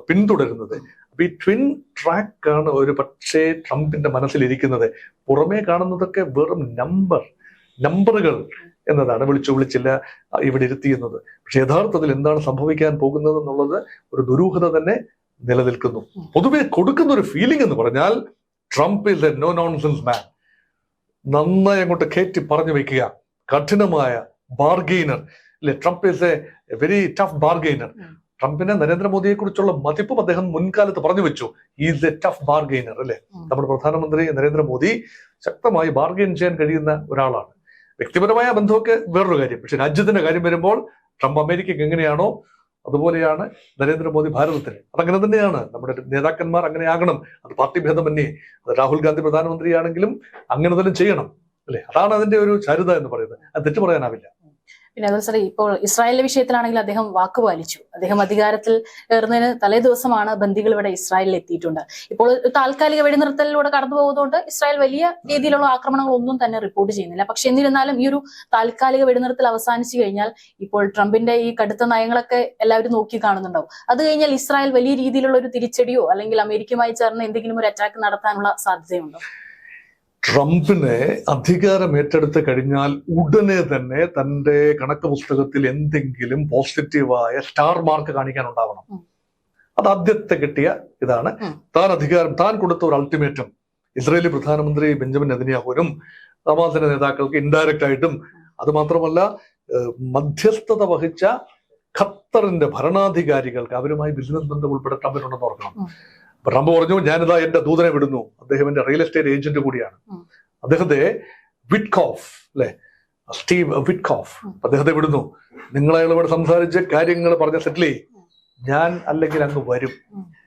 പിന്തുടരുന്നത്. അപ്പൊ ഈ ട്വിൻ ട്രാക്കാണ് ഒരു പക്ഷേ ട്രംപിന്റെ മനസ്സിലിരിക്കുന്നത്. പുറമേ കാണുന്നതൊക്കെ വെറും നമ്പറുകൾ എന്നതാണ്, വിളിച്ചില്ല, ഇവിടെ ഇരുത്തിയെന്നത്. പക്ഷെ യഥാർത്ഥത്തിൽ എന്താണ് സംഭവിക്കാൻ പോകുന്നത് എന്നുള്ളത് ഒരു ദുരൂഹത തന്നെ നിലനിൽക്കുന്നു. പൊതുവെ കൊടുക്കുന്ന ഒരു ഫീലിംഗ് എന്ന് പറഞ്ഞാൽ Trump is a no nonsense man. നന്നായി അങ്ങോട്ട് കയറ്റി പറഞ്ഞു വെക്കുക, കഠിനമായ ബാർഗെയിനർ അല്ലെ, Trump is a very tough bargainer. ട്രംപിനെ നരേന്ദ്രമോദിയെ കുറിച്ചുള്ള മതിപ്പും അദ്ദേഹം മുൻകാലത്ത് പറഞ്ഞു വെച്ചു, ഈസ് എ ടഫ് ബാർഗെയിനർ അല്ലെ. നമ്മുടെ പ്രധാനമന്ത്രി നരേന്ദ്രമോദി ശക്തമായി ബാർഗെയിൻ ചെയ്യാൻ കഴിയുന്ന ഒരാളാണ്. വ്യക്തിപരമായ ബന്ധമൊക്കെ വേറൊരു കാര്യം. പക്ഷെ രാജ്യത്തിന്റെ കാര്യം വരുമ്പോൾ ട്രംപ് അമേരിക്കയ്ക്ക് എങ്ങനെയാണോ അതുപോലെയാണ് നരേന്ദ്രമോദി ഭാരതത്തിന്. അതങ്ങനെ തന്നെയാണ്. നമ്മുടെ നേതാക്കന്മാർ അങ്ങനെ ആകണം. അത് പാർട്ടി ഭേദമന്യേ. അത് രാഹുൽ ഗാന്ധി പ്രധാനമന്ത്രിയാണെങ്കിലും അങ്ങനെ തന്നെ ചെയ്യണം, അല്ലെ? അതാണ് അതിന്റെ ഒരു ചരിത എന്ന് പറയുന്നത്. അത് തെറ്റു പറയാനാവില്ല. പിന്നെ അതുപോലെ സാർ, ഇപ്പോൾ ഇസ്രായേലിന്റെ വിഷയത്തിലാണെങ്കിൽ അദ്ദേഹം വാക്കുപാലിച്ചു. അദ്ദേഹം അധികാരത്തിൽ ഏറുന്നതിന് തലേ ദിവസമാണ് ബന്ദികൾ ഇവിടെ ഇസ്രായേലിൽ എത്തിയിട്ടുണ്ട്. ഇപ്പോൾ താൽക്കാലിക വെടിനിർത്തലിലൂടെ കടന്നു പോകുന്നതുകൊണ്ട് ഇസ്രായേൽ വലിയ രീതിയിലുള്ള ആക്രമണങ്ങളൊന്നും തന്നെ റിപ്പോർട്ട് ചെയ്യുന്നില്ല. പക്ഷെ എന്നിരുന്നാലും ഈ ഒരു താൽക്കാലിക വെടിനിർത്തൽ അവസാനിച്ചു കഴിഞ്ഞാൽ ഇപ്പോൾ ട്രംപിന്റെ ഈ കടുത്ത നയങ്ങളൊക്കെ എല്ലാവരും നോക്കി കാണുന്നുണ്ടാവും. അത് കഴിഞ്ഞാൽ ഇസ്രായേൽ വലിയ രീതിയിലുള്ള ഒരു തിരിച്ചടിയോ അല്ലെങ്കിൽ അമേരിക്കയുമായി ചേർന്ന് എന്തെങ്കിലും ഒരു അറ്റാക്ക് നടത്താനുള്ള സാധ്യതയുണ്ടോ? ട്രംപിനെ അധികാരം ഏറ്റെടുത്ത് കഴിഞ്ഞാൽ ഉടനെ തന്നെ തന്റെ കണക്ക് പുസ്തകത്തിൽ എന്തെങ്കിലും പോസിറ്റീവായ സ്റ്റാർ മാർക്ക് കാണിക്കാനുണ്ടാവണം. അത് ആദ്യത്തെ കിട്ടിയ ഇതാണ്. താൻ കൊടുത്ത ഒരു അൾട്ടിമേറ്റം ഇസ്രായേലി പ്രധാനമന്ത്രി ബെഞ്ചമിൻ നെതന്യാഹുവിനും ഹമാസിന്റെ നേതാക്കൾക്ക് ഇൻഡയറക്റ്റ് ആയിട്ടും, അത് മാത്രമല്ല മധ്യസ്ഥത വഹിച്ച ഖത്തറിന്റെ ഭരണാധികാരികൾക്ക് അവരുമായി ബിസിനസ് ബന്ധം ഉൾപ്പെടെ ട്രംപിനുണ്ടെന്ന് ഓർക്കണം. ട്രംപ് പറഞ്ഞു, ഞാനിതാ എന്റെ ദൂതനെ വിടുന്നു. അദ്ദേഹം എന്റെ റിയൽ എസ്റ്റേറ്റ് ഏജന്റ് കൂടിയാണ്. അദ്ദേഹത്തെ വിറ്റ്കോഫ്, അല്ലെ, സ്റ്റീവ് വിറ്റ്കോഫ്, അദ്ദേഹത്തെ വിടുന്നു. നിങ്ങളയാളോട് സംസാരിച്ച് കാര്യങ്ങൾ പറഞ്ഞ സെറ്റിൽ ചെയ്യും, ഞാൻ അല്ലെങ്കിൽ അങ്ങ് വരും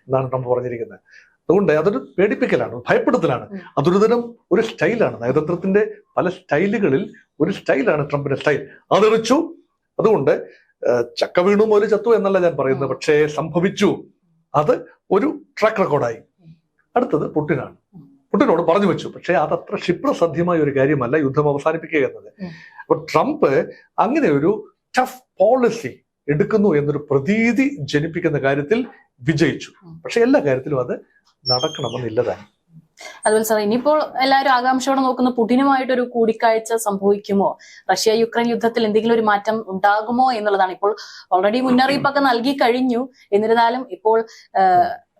എന്നാണ് ട്രംപ് പറഞ്ഞിരിക്കുന്നത്. അതുകൊണ്ട് അതൊരു പേടിപ്പിക്കലാണ്, ഭയപ്പെടുത്തലാണ്. അതൊരു തരം ഒരു സ്റ്റൈലാണ്. നയതന്ത്രത്തിന്റെ പല സ്റ്റൈലുകളിൽ ഒരു സ്റ്റൈലാണ് ട്രംപിന്റെ സ്റ്റൈൽ. അതെറിച്ചു. അതുകൊണ്ട് ചക്ക വീണു പോലെ ചത്തു എന്നല്ല ഞാൻ പറയുന്നത്, പക്ഷേ സംഭവിച്ചു. അത് ഒരു ട്രാക്ക് റെക്കോർഡായി. അടുത്തത് പുടിനാണ്. പുടിനോട് പറഞ്ഞു വെച്ചു. പക്ഷേ അതത്ര ക്ഷിപ്രസാധ്യമായ ഒരു കാര്യമല്ല യുദ്ധം അവസാനിപ്പിക്കുക എന്നത്. അപ്പൊ ട്രംപ് അങ്ങനെ ഒരു ടഫ് പോളിസി എടുക്കുന്നു എന്നൊരു പ്രതീതി ജനിപ്പിക്കുന്ന കാര്യത്തിൽ വിജയിച്ചു. പക്ഷെ എല്ലാ കാര്യത്തിലും അത് നടക്കണമെന്നില്ലതാണ്. അതുപോലെ സാർ, ഇനിയിപ്പോൾ എല്ലാവരും ആകാംക്ഷയോടെ നോക്കുന്ന പുടിനുമായിട്ടൊരു കൂടിക്കാഴ്ച സംഭവിക്കുമോ, റഷ്യ യുക്രൈൻ യുദ്ധത്തിൽ എന്തെങ്കിലും ഒരു മാറ്റം ഉണ്ടാകുമോ എന്നുള്ളതാണ്. ഇപ്പോൾ ഓൾറെഡി മുന്നറിയിപ്പൊക്കെ നൽകി കഴിഞ്ഞു. എന്നിരുന്നാലും ഇപ്പോൾ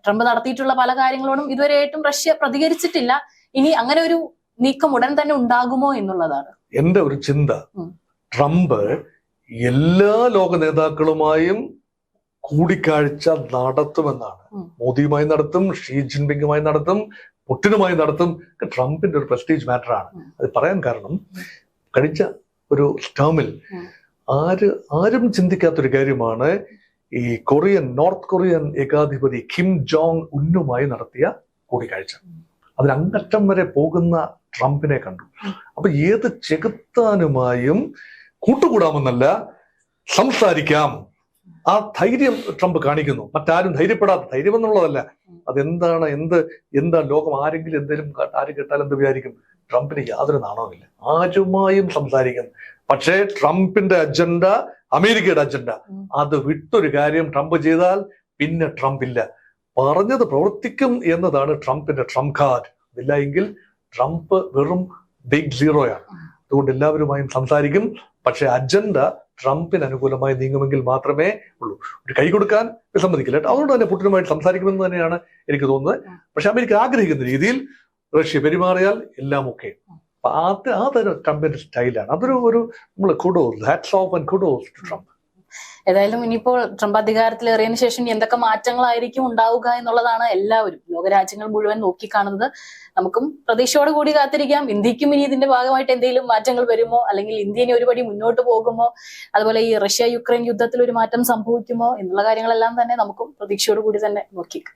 ട്രംപ് നടത്തിയിട്ടുള്ള പല കാര്യങ്ങളോടും ഇതുവരെയായിട്ടും റഷ്യ പ്രതികരിച്ചിട്ടില്ല. ഇനി അങ്ങനെ ഒരു നീക്കം ഉടൻ തന്നെ ഉണ്ടാകുമോ എന്നുള്ളതാണ് എന്റെ ഒരു ചിന്ത. ട്രംപ് എല്ലാ ലോക നേതാക്കളുമായും കൂടിക്കാഴ്ച നടത്തുമെന്നാണ്. മോദിയുമായി നടത്തും, ഷീ ജിൻപിങ്ങുമായി നടത്തും, പുടിനുമായി നടത്തും. ട്രംപിന്റെ ഒരു പ്രസ്റ്റീജ് മാറ്ററാണ്. അത് പറയാൻ കാരണം, കഴിഞ്ഞ ഒരു ടേമിൽ ആരും ചിന്തിക്കാത്തൊരു കാര്യമാണ് ഈ നോർത്ത് കൊറിയൻ ഏകാധിപതി കിം ജോങ് ഉന്നുമായി നടത്തിയ കൂടിക്കാഴ്ച. അതിനങ്ങറ്റം വരെ പോകുന്ന ട്രംപിനെ കണ്ടു. അപ്പൊ ഏത് ചെകുത്താനുമായും കൂട്ടുകൂടാമെന്നല്ല, സംസാരിക്കാം. ആ ധൈര്യം ട്രംപ് കാണിക്കുന്നു. മറ്റാരും ധൈര്യപ്പെടാത്ത ധൈര്യം എന്നുള്ളതല്ല. അതെന്താണ്, എന്താ ലോകം ആരെങ്കിലും എന്തെങ്കിലും ആര് കേട്ടാൽ എന്ത് വിചാരിക്കും? ട്രംപിന് യാതൊരു നാണവുമില്ല. ആരുമായും സംസാരിക്കും. പക്ഷേ ട്രംപിന്റെ അജണ്ട, അമേരിക്കയുടെ അജണ്ട, അത് വിട്ടൊരു കാര്യം ട്രംപ് ചെയ്താൽ പിന്നെ ട്രംപ് ഇല്ല. പറഞ്ഞത് പ്രവർത്തിക്കും എന്നതാണ് ട്രംപിന്റെ ട്രംപ് കാർഡ്. അതില്ല എങ്കിൽ ട്രംപ് വെറും ബിഗ് സീറോയാണ്. അതുകൊണ്ട് എല്ലാവരുമായും സംസാരിക്കും. പക്ഷെ അജണ്ട ട്രംപിന് അനുകൂലമായി നീങ്ങുമെങ്കിൽ മാത്രമേ ഉള്ളൂ. ഒരു കൈ കൊടുക്കാൻ സമ്മതിക്കില്ല. അതുകൊണ്ട് തന്നെ പുടിനുമായിട്ട് സംസാരിക്കുമെന്ന് തന്നെയാണ് എനിക്ക് തോന്നുന്നത്. പക്ഷെ അമേരിക്ക ആഗ്രഹിക്കുന്ന രീതിയിൽ റഷ്യ പെരുമാറിയാൽ എല്ലാം ഓക്കെ. അതൊരു ട്രംപിന്റെ സ്റ്റൈലാണ്. അതൊരു നമ്മൾ kudos, hats off and kudos to Trump. ഏതായാലും ഇനിയിപ്പോൾ ട്രംപ് അധികാരത്തിലേറിയതിനു ശേഷം എന്തൊക്കെ മാറ്റങ്ങളായിരിക്കും ഉണ്ടാവുക എന്നുള്ളതാണ് എല്ലാവരും, ലോകരാജ്യങ്ങൾ മുഴുവൻ നോക്കിക്കാണുന്നത്. നമുക്കും പ്രതീക്ഷയോട് കൂടി കാത്തിരിക്കാം. ഇന്ത്യക്കും ഇനി ഇതിന്റെ ഭാഗമായിട്ട് എന്തെങ്കിലും മാറ്റങ്ങൾ വരുമോ, അല്ലെങ്കിൽ ഇന്ത്യ ഇനി ഒരുപടി മുന്നോട്ട് പോകുമോ, അതുപോലെ ഈ റഷ്യ യുക്രൈൻ യുദ്ധത്തിൽ ഒരു മാറ്റം സംഭവിക്കുമോ എന്നുള്ള കാര്യങ്ങളെല്ലാം തന്നെ നമുക്കും പ്രതീക്ഷയോട് കൂടി തന്നെ നോക്കിക്കാം.